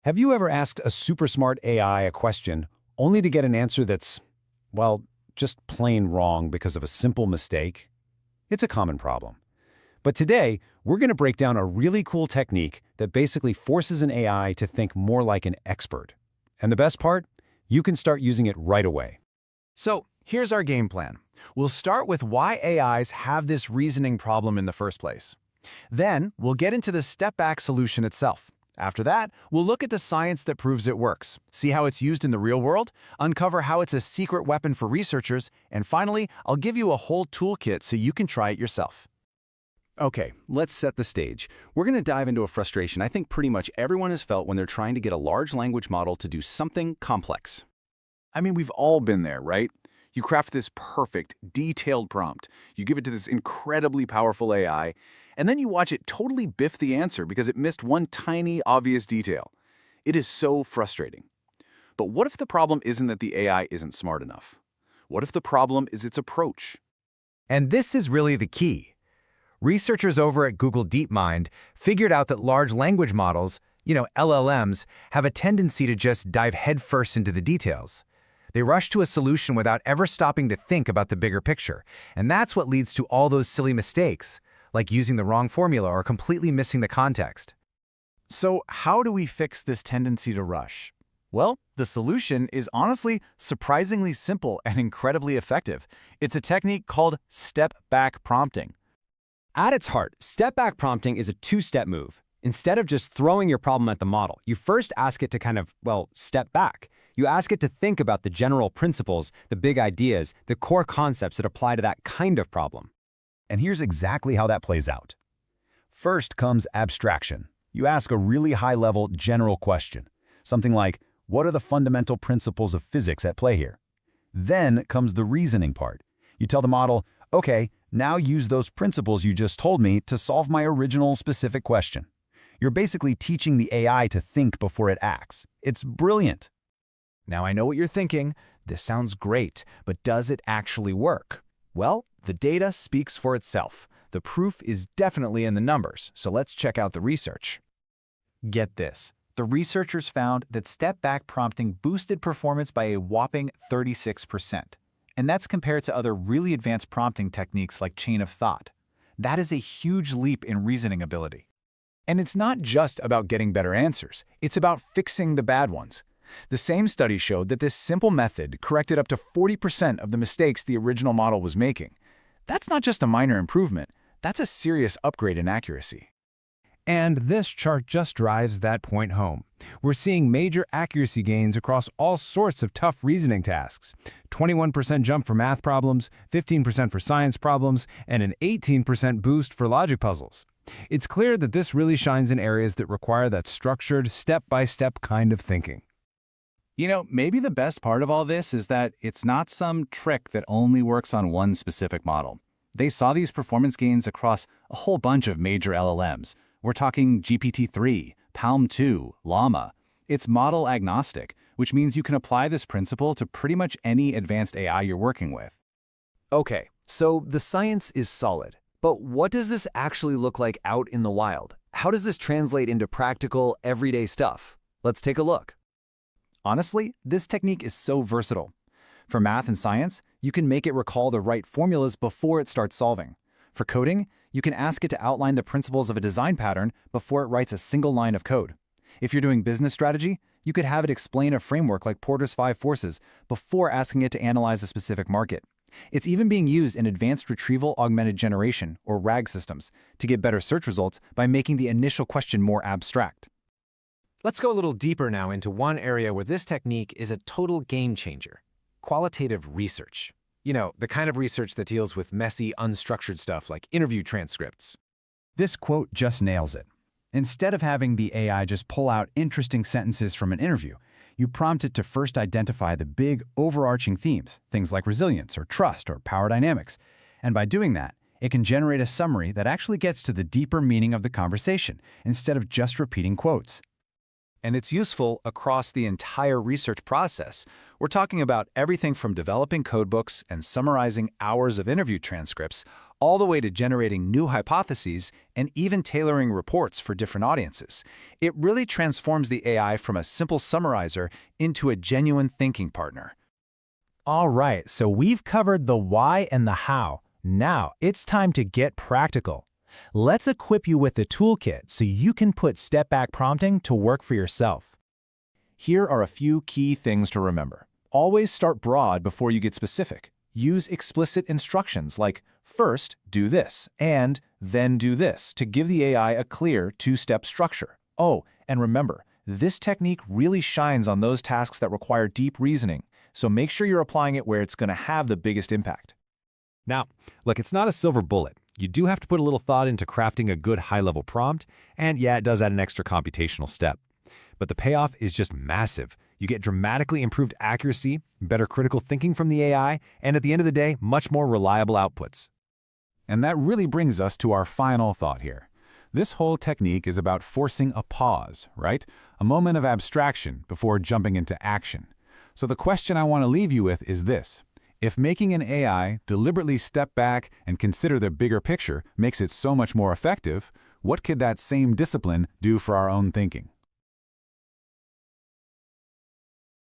Have you ever asked a super smart AI a question only to get an answer that's, well, just plain wrong because of a simple mistake? It's a common problem. But today, we're going to break down a really cool technique that basically forces an AI to think more like an expert. And the best part? You can start using it right away. So here's our game plan. We'll start with why AIs have this reasoning problem in the first place. Then we'll get into the step-back solution itself. After that, we'll look at the science that proves it works, see how it's used in the real world, uncover how it's a secret weapon for researchers, and finally, I'll give you a whole toolkit so you can try it yourself. Okay, let's set the stage. We're going to dive into a frustration I think pretty much everyone has felt when they're trying to get a large language model to do something complex. I mean, we've all been there, right? You craft this perfect, detailed prompt, you give it to this incredibly powerful AI, and then you watch it totally biff the answer because it missed one tiny, obvious detail. It is so frustrating. But what if the problem isn't that the AI isn't smart enough? What if the problem is its approach? And this is really the key. Researchers over at Google DeepMind figured out that large language models, LLMs, have a tendency to just dive headfirst into the details. They rush to a solution without ever stopping to think about the bigger picture, and that's what leads to all those silly mistakes, like using the wrong formula or completely missing the context. So how do we fix this tendency to rush? Well, the solution is honestly surprisingly simple and incredibly effective. It's a technique called step-back prompting. At its heart, step-back prompting is a two-step move. Instead of just throwing your problem at the model, you first ask it to step back. You ask it to think about the general principles, the big ideas, the core concepts that apply to that kind of problem. And here's exactly how that plays out. First comes abstraction. You ask a really high-level general question, something like, what are the fundamental principles of physics at play here? Then comes the reasoning part. You tell the model, okay, now use those principles you just told me to solve my original specific question. You're basically teaching the AI to think before it acts. It's brilliant. Now I know what you're thinking. This sounds great, but does it actually work? Well, the data speaks for itself. The proof is definitely in the numbers, so let's check out the research. Get this. The researchers found that step-back prompting boosted performance by a whopping 36%. And that's compared to other really advanced prompting techniques like chain of thought. That is a huge leap in reasoning ability. And it's not just about getting better answers. It's about fixing the bad ones. The same study showed that this simple method corrected up to 40% of the mistakes the original model was making. That's not just a minor improvement. That's a serious upgrade in accuracy. And this chart just drives that point home. We're seeing major accuracy gains across all sorts of tough reasoning tasks. 21% jump for math problems, 15% for science problems, and an 18% boost for logic puzzles. It's clear that this really shines in areas that require that structured, step-by-step kind of thinking. Maybe the best part of all this is that it's not some trick that only works on one specific model. They saw these performance gains across a whole bunch of major LLMs. We're talking GPT-3, Palm 2, LLaMA. It's model agnostic, which means you can apply this principle to pretty much any advanced AI you're working with. Okay, so the science is solid. But what does this actually look like out in the wild? How does this translate into practical, everyday stuff? Let's take a look. Honestly, this technique is so versatile. For math and science, you can make it recall the right formulas before it starts solving. For coding, you can ask it to outline the principles of a design pattern before it writes a single line of code. If you're doing business strategy, you could have it explain a framework like Porter's 5 forces before asking it to analyze a specific market. It's even being used in advanced retrieval augmented generation, or RAG systems, to get better search results by making the initial question more abstract. Let's go a little deeper now into one area where this technique is a total game changer: qualitative research. The kind of research that deals with messy, unstructured stuff like interview transcripts. This quote just nails it. Instead of having the AI just pull out interesting sentences from an interview, you prompt it to first identify the big, overarching themes, things like resilience or trust or power dynamics. And by doing that, it can generate a summary that actually gets to the deeper meaning of the conversation, instead of just repeating quotes. And it's useful across the entire research process. We're talking about everything from developing codebooks and summarizing hours of interview transcripts, all the way to generating new hypotheses and even tailoring reports for different audiences. It really transforms the AI from a simple summarizer into a genuine thinking partner. All right, so we've covered the why and the how. Now it's time to get practical. Let's equip you with the toolkit so you can put step-back prompting to work for yourself. Here are a few key things to remember. Always start broad before you get specific. Use explicit instructions like, first, do this, and then do this, to give the AI a clear two-step structure. Oh, and remember, this technique really shines on those tasks that require deep reasoning, so make sure you're applying it where it's going to have the biggest impact. Now, look, it's not a silver bullet. You do have to put a little thought into crafting a good high-level prompt, and yeah, it does add an extra computational step. But the payoff is just massive. You get dramatically improved accuracy, better critical thinking from the AI, and at the end of the day, much more reliable outputs. And that really brings us to our final thought here. This whole technique is about forcing a pause, right? A moment of abstraction before jumping into action. So the question I want to leave you with is this. If making an AI deliberately step back and consider the bigger picture makes it so much more effective, what could that same discipline do for our own thinking?